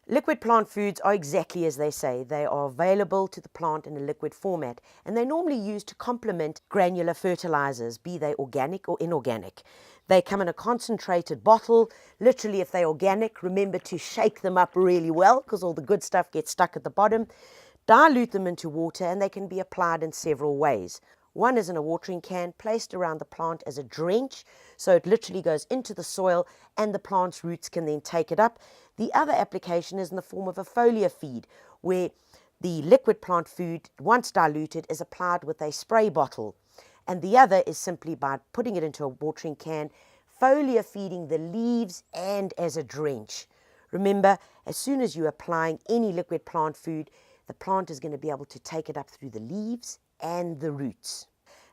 Liquid plant foods are exactly as they say. They are available to the plant in a liquid format, and they're normally used to complement granular fertilizers, be they organic or inorganic. They come in a concentrated bottle. Literally, if they're organic, remember to shake them up really well because all the good stuff gets stuck at the bottom. Dilute them into water, and they can be applied in several ways. One is in a watering can placed around the plant as a drench, so it literally goes into the soil and the plant's roots can then take it up. The other application is in the form of a foliar feed, where the liquid plant food, once diluted, is applied with a spray bottle. And the other is simply by putting it into a watering can, foliar feeding the leaves and as a drench. Remember, as soon as you're applying any liquid plant food, the plant is going to be able to take it up through the leaves and the roots.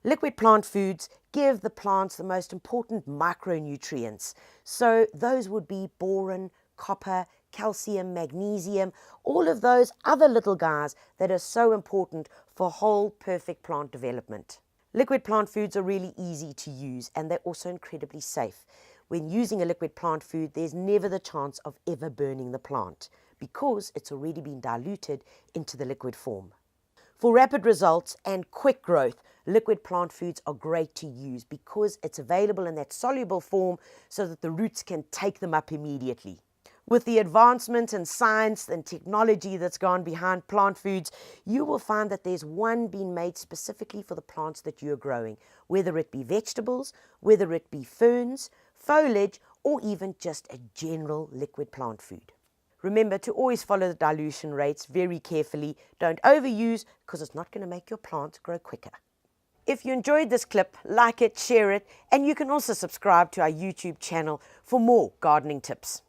Liquid plant foods give the plants the most important micronutrients. So those would be boron, copper, calcium, magnesium, all of those other little guys that are so important for whole perfect plant development. Liquid plant foods are really easy to use, and they're also incredibly safe. When using a liquid plant food, there's never the chance of ever burning the plant because it's already been diluted into the liquid form. For rapid results and quick growth, liquid plant foods are great to use because it's available in that soluble form so that the roots can take them up immediately. With the advancement in science and technology that's gone behind plant foods, you will find that there's one being made specifically for the plants that you're growing, whether it be vegetables, whether it be ferns, foliage, or even just a general liquid plant food. Remember to always follow the dilution rates very carefully. Don't overuse because it's not going to make your plant grow quicker. If you enjoyed this clip, like it, share it, and you can also subscribe to our YouTube channel for more gardening tips.